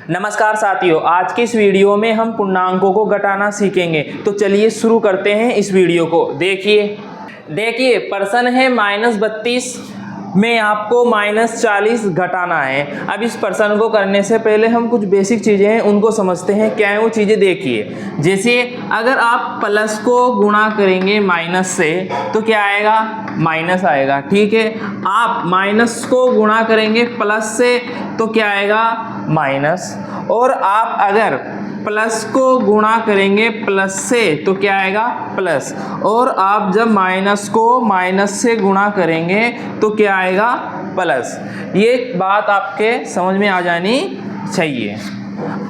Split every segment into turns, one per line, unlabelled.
नमस्कार साथियों, आज की इस वीडियो में हम पूर्णांकों को घटाना सीखेंगे। तो चलिए शुरू करते हैं इस वीडियो को। देखिए प्रश्न है -32 में आपको -40 घटाना है। अब इस प्रश्न को करने से पहले हम कुछ बेसिक चीज़ें हैं उनको समझते हैं। क्या है वो चीज़ें, देखिए। जैसे अगर आप प्लस को गुणा करेंगे माइनस से तो क्या आएगा, माइनस आएगा। ठीक है, आप माइनस को गुणा करेंगे प्लस से तो क्या आएगा, माइनस। और आप अगर प्लस को गुणा करेंगे प्लस से तो क्या आएगा, प्लस। और आप जब माइनस को माइनस से गुणा करेंगे तो क्या आएगा, प्लस। ये बात आपके समझ में आ जानी चाहिए।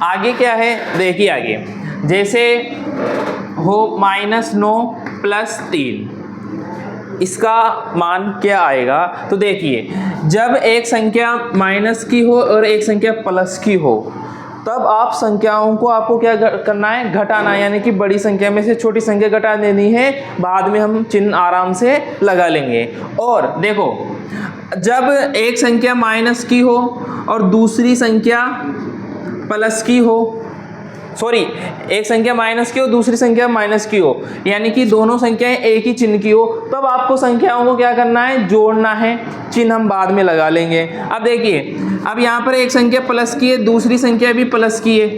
आगे क्या है, देखिए आगे। जैसे हो -9 + 3, इसका मान क्या आएगा। तो देखिए, जब एक संख्या माइनस की हो और एक संख्या प्लस की हो तब आप संख्याओं को आपको क्या करना है, घटाना है। यानी कि बड़ी संख्या में से छोटी संख्या घटा देनी है। बाद में हम चिन्ह आराम से लगा लेंगे। और देखो, जब एक संख्या माइनस की हो और दूसरी संख्या प्लस की हो, सॉरी, एक संख्या माइनस की हो दूसरी संख्या माइनस की हो, यानी कि दोनों संख्याएं एक ही चिन्ह की हो, तब आपको संख्याओं को क्या करना है, जोड़ना है। चिन्ह हम बाद में लगा लेंगे। अब देखिए, अब यहाँ पर एक संख्या प्लस की है, दूसरी संख्या भी प्लस की है।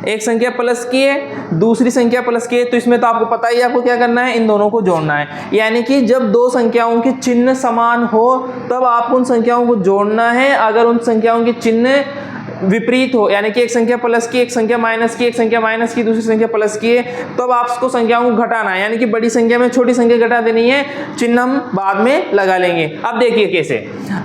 एक संख्या प्लस की है, दूसरी संख्या प्लस की है, तो इसमें तो आपको पता ही है आपको क्या करना है, इन दोनों को जोड़ना है। यानी कि जब दो संख्याओं के चिन्ह समान हो तब आपको उन संख्याओं को जोड़ना है। अगर उन संख्याओं के चिन्ह विपरीत हो, यानी कि एक संख्या प्लस की, एक संख्या माइनस की, एक संख्या माइनस की, दूसरी संख्या प्लस की है, तब आपको संख्याओं को घटाना है। यानी कि बड़ी संख्या में छोटी संख्या घटा देनी है। चिन्ह हम बाद में लगा लेंगे। अब देखिए कैसे।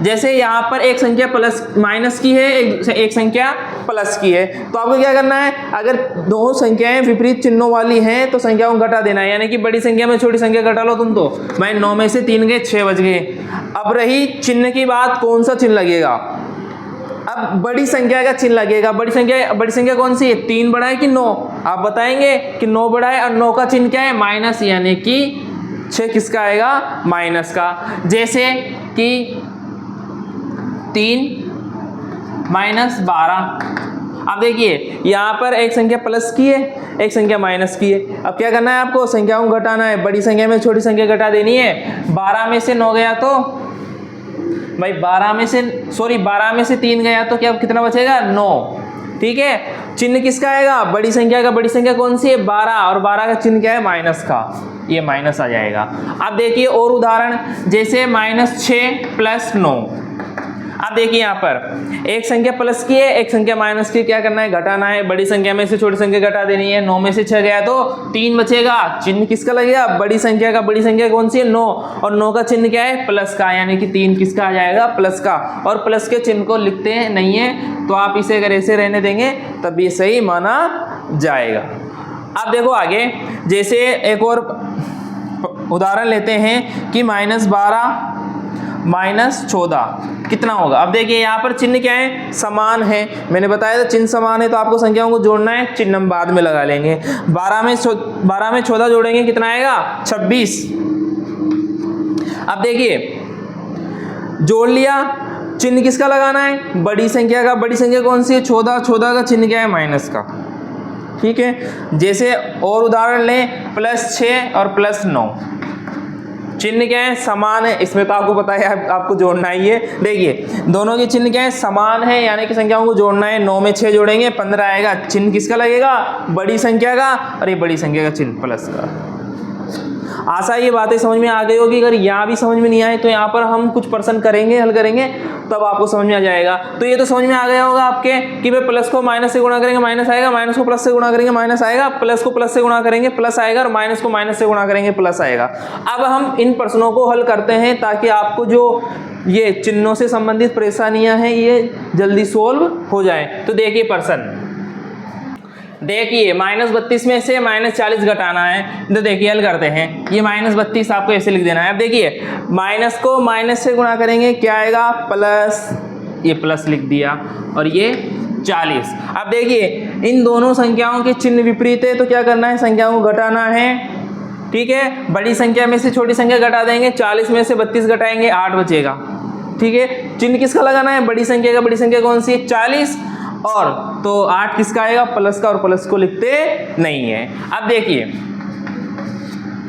जैसे यहाँ पर एक संख्या प्लस माइनस की है, एक संख्या प्लस की है, तो आपको क्या करना है, अगर दो संख्याएं विपरीत चिन्हों वाली हैं तो संख्याओं को घटा देना है। यानी कि बड़ी संख्या में छोटी संख्या घटा लो तुम, तो भाई 9 में से 3 गए, 6 बच गए। अब रही चिन्ह की बात, कौन सा चिन्ह लगेगा। अब बड़ी संख्या का चिन्ह लगेगा। बड़ी संख्या कौन सी है, 3 बड़ा है कि 9। आप बताएंगे कि 9 बड़ा है, और 9 का चिन्ह क्या है, माइनस। यानी कि 6 किसका आएगा, माइनस का। जैसे कि 3 - 12। अब देखिए, यहाँ पर एक संख्या प्लस की है, एक संख्या माइनस की है। अब क्या करना है, आपको संख्याओं को घटाना है। बड़ी संख्या में छोटी संख्या घटा देनी है। 12 में से 9 गया तो भाई 12 में से 3 गया तो क्या कितना बचेगा, 9। ठीक है, चिन्ह किसका आएगा, बड़ी संख्या का। बड़ी संख्या कौन सी है, 12, और 12 का चिन्ह क्या है, माइनस का। ये माइनस आ जाएगा। अब देखिए और उदाहरण, जैसे -6 + 9। अब देखिए यहाँ पर एक संख्या प्लस की है, एक संख्या माइनस की, क्या करना है, घटाना है। बड़ी संख्या में से छोटी संख्या घटा देनी है। 9 में से 6 गया तो 3 बचेगा। चिन्ह किसका लगेगा, बड़ी संख्या का। बड़ी संख्या कौन सी है, 9, और 9 का चिन्ह क्या है, प्लस का। यानी कि 3 किसका आ जाएगा, प्लस का। और प्लस के चिन्ह को लिखते नहीं है, तो आप इसे अगर ऐसे रहने देंगे तब ये सही माना जाएगा। अब देखो आगे, जैसे एक और उदाहरण लेते हैं कि -12 - 14 कितना होगा। अब देखिए यहाँ पर चिन्ह क्या है, समान है। मैंने बताया था चिन्ह समान है तो आपको संख्याओं को जोड़ना है। चिन्ह हम बाद में लगा लेंगे। 12 में 14 जोड़ेंगे, कितना आएगा, 26। अब देखिए जोड़ लिया, चिन्ह किसका लगाना है, बड़ी संख्या का। बड़ी संख्या कौन सी है, 14। 14 का चिन्ह क्या है, माइनस का। ठीक है, जैसे और उदाहरण लें, +6 और +9, चिन्ह क्या है, समान है। इसमें तो आपको पता है आपको जोड़ना ही है। देखिए दोनों के चिन्ह क्या है, समान है, यानी कि संख्याओं को जोड़ना है। 9 में 6 जोड़ेंगे, 15 आएगा। चिन्ह किसका लगेगा, बड़ी संख्या का, और ये बड़ी संख्या का चिन्ह प्लस का। आशा ये बातें समझ में आ गई होगी। अगर यहाँ भी समझ में नहीं आए तो यहाँ पर हम कुछ प्रश्न करेंगे, हल करेंगे, तब आपको समझ में आ जाएगा। तो ये तो समझ में आ गया होगा आपके कि भाई प्लस को माइनस से गुणा करेंगे माइनस आएगा, माइनस को प्लस से गुणा करेंगे माइनस आएगा, प्लस को प्लस से गुणा करेंगे प्लस आएगा, और माइनस को माइनस से गुणा करेंगे प्लस आएगा। अब हम इन प्रश्नों को हल करते हैं ताकि आपको जो ये चिन्हों से संबंधित परेशानियां हैं ये जल्दी सोल्व हो जाए। तो देखिए प्रश्न, देखिए -32 में से -40 घटाना है। तो देखिए हल करते हैं। ये -32 आपको ऐसे लिख देना है। अब देखिए माइनस को माइनस से गुणा करेंगे, क्या आएगा, प्लस। ये प्लस लिख दिया, और ये 40। अब देखिए इन दोनों संख्याओं के चिन्ह विपरीत है तो क्या करना है, संख्याओं को घटाना है। ठीक है, बड़ी संख्या में से छोटी संख्या घटा देंगे। 40 में से 32 घटाएंगे, 8 बचेगा। ठीक है, चिन्ह किसका लगाना है, बड़ी संख्या का। बड़ी संख्या कौन सी है, 40, और तो 8 किसका आएगा, प्लस का, और प्लस को लिखते नहीं है। अब देखिए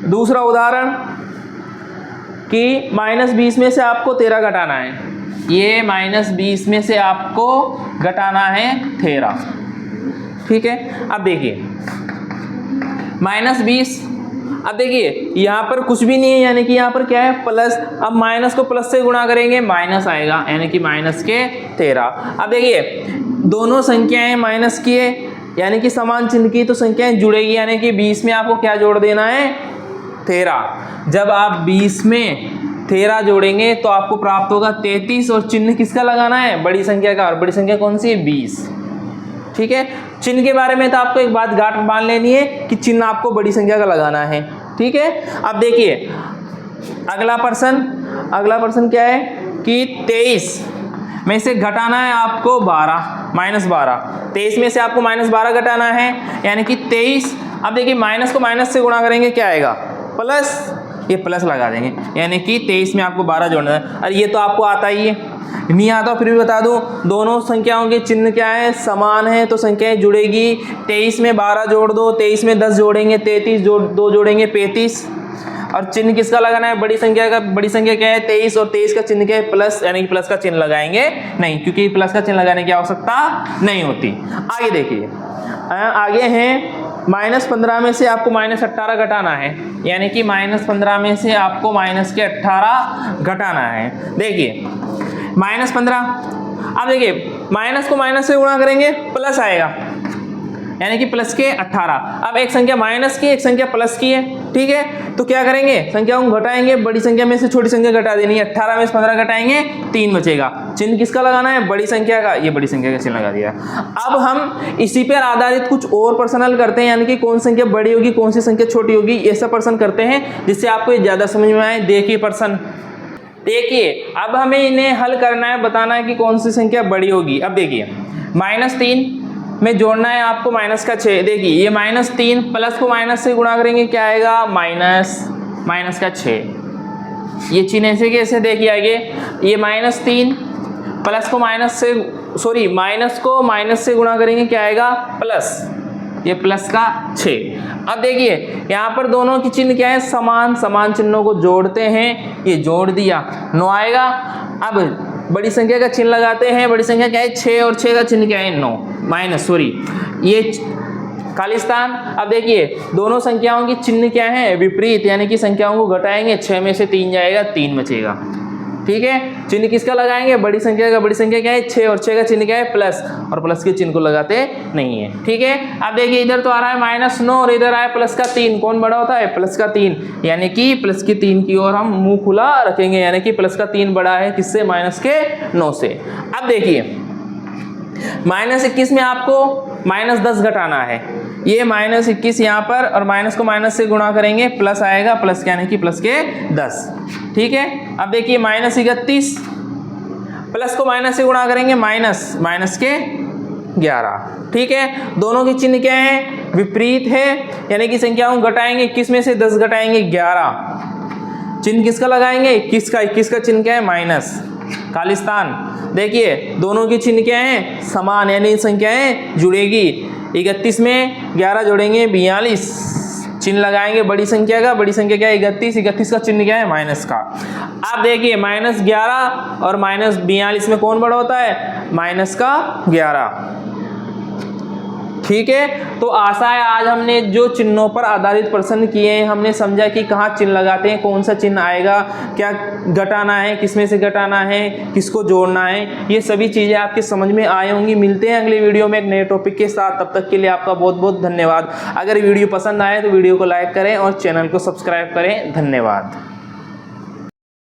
दूसरा उदाहरण कि -20 में से आपको 13 घटाना है। ये -20 में से आपको घटाना है 13, ठीक है। अब देखिए -20, अब देखिए यहाँ पर कुछ भी नहीं है, यानी कि यहाँ पर क्या है, प्लस। अब माइनस को प्लस से गुणा करेंगे, माइनस आएगा, यानी कि माइनस के 13। अब देखिए दोनों संख्याएं माइनस की है, यानी कि समान चिन्ह की, तो संख्याएं जुड़ेगी, यानी कि 20 में आपको क्या जोड़ देना है, 13। जब आप 20 में 13 जोड़ेंगे तो आपको प्राप्त होगा 33, और चिन्ह किसका लगाना है, बड़ी संख्या का, और बड़ी संख्या कौन सी है, 20, ठीक है। चिन्ह के बारे में तो आपको एक बात गांठ बांध लेनी है कि चिन्ह आपको बड़ी संख्या का लगाना है, ठीक है। अब देखिए अगला प्रश्न क्या है कि 23 में से घटाना है आपको 12, -12। 23 में से आपको -12 घटाना है, यानी कि 23। अब देखिए माइनस को माइनस से गुणा करेंगे, क्या आएगा, प्लस, ये प्लस लगा देंगे, यानी कि 23 में आपको 12 जोड़ना है। अरे ये तो आपको आता ही है, नहीं आता फिर भी बता दूं, दोनों संख्याओं के चिन्ह क्या है, समान है, तो संख्याएं जुड़ेगी। 23 में 12 जोड़ दो, 23 में 10 जोड़ेंगे, 33 2 जोड़ेंगे 35, और चिन्ह किसका लगाना है, बड़ी संख्या का। बड़ी संख्या क्या है, 23, और 23 का चिन्ह क्या है, प्लस, यानी कि प्लस का चिन्ह लगाएंगे नहीं, क्योंकि प्लस का चिन्ह लगाने की आवश्यकता नहीं होती। आगे देखिए, आगे हैं -15 में से आपको -18 घटाना है, यानी कि -15 में से आपको -18 घटाना है। देखिए -15, अब देखिए माइनस को माइनस से गुणा करेंगे, प्लस आएगा, यानी कि प्लस के 18। अब एक संख्या माइनस की, एक संख्या प्लस की है, ठीक है। तो क्या करेंगे, संख्याओं को घटाएंगे, बड़ी संख्या में से छोटी संख्या घटा देनी है। 18 में से 15 घटाएंगे, 3 बचेगा। चिन्ह किसका लगाना है, बड़ी संख्या का, ये बड़ी संख्या का चिन्ह लगा दिया। अब हम इसी पर आधारित कुछ और प्रश्न हल करते हैं, यानी कि कौन संख्या बड़ी होगी, कौन सी संख्या छोटी होगी, ये सब प्रश्न करते हैं, जिससे आपको ये ज्यादा समझ में आए। देखिए प्रश्न, देखिए अब हमें इन्हें हल करना है, बताना है कि कौन सी संख्या बड़ी होगी। अब देखिए -3 में जोड़ना है आपको माइनस का 6। देखिए ये -3 प्लस को माइनस से गुणा करेंगे, क्या आएगा, माइनस का 6। ये चिन्ह ऐसे कैसे, देखिए आगे, ये -3 प्लस को माइनस को माइनस से गुणा करेंगे, क्या आएगा, प्लस, ये प्लस का 6। अब देखिए यहाँ पर दोनों की चिन्ह क्या है, समान चिन्हों को जोड़ते हैं, ये जोड़ दिया, 9 आएगा। अब बड़ी संख्या का चिन्ह लगाते हैं, बड़ी संख्या क्या है, 6, और 6 का चिन्ह क्या है, 9 ये खालिस्तान। अब देखिए दोनों संख्याओं की चिन्ह क्या है, विपरीत, यानी कि संख्याओं को घटाएंगे, 6 में से 3 जाएगा, 3 बचेगा, ठीक है। चिन्ह किसका लगाएंगे, बड़ी संख्या का। बड़ी संख्या क्या है, 6, और 6 का चिन्ह क्या है, प्लस, और प्लस के चिन्ह को लगाते नहीं है, ठीक है। अब देखिए इधर तो आ रहा है -9, और इधर आया प्लस का 3, कौन बड़ा होता है, प्लस का 3, यानी कि प्लस की 3 की ओर हम मुंह खुला रखेंगे, यानी कि प्लस का 3 बड़ा है किससे, -9 से। अब देखिए -21 में आपको -10 घटाना है, ये -21 यहाँ पर, और माइनस को माइनस से गुणा करेंगे, प्लस आएगा, प्लस यानी कि प्लस के 10, ठीक है। अब देखिए -31 प्लस को माइनस से गुणा करेंगे, माइनस के 11, ठीक है। दोनों के चिन्ह क्या है, विपरीत है, यानी कि संख्याओं को घटाएंगे, 21 में से 10 घटाएंगे, 11। चिन्ह किसका लगाएंगे, 21 का चिन्ह क्या है, माइनस, खालिस्तान। देखिए दोनों की चिन्ह क्या है, समान, यानी संख्याएं जुड़ेगी। 31 में 11 जोड़ेंगे, 42, चिन्ह लगाएंगे बड़ी संख्या का। बड़ी संख्या क्या है, 31 का चिन्ह क्या है, माइनस का। अब देखिए -11 और -42 में कौन बड़ा होता है, माइनस का 11, ठीक है। तो आशा है आज हमने जो चिन्हों पर आधारित प्रश्न किए हैं, हमने समझा कि कहाँ चिन्ह लगाते हैं, कौन सा चिन्ह आएगा, क्या घटाना है, किसमें से घटाना है, किसको जोड़ना है, ये सभी चीज़ें आपके समझ में आई होंगी। मिलते हैं अगले वीडियो में एक नए टॉपिक के साथ, तब तक के लिए आपका बहुत बहुत धन्यवाद। अगर वीडियो पसंद आए तो वीडियो को लाइक करें और चैनल को सब्सक्राइब करें। धन्यवाद।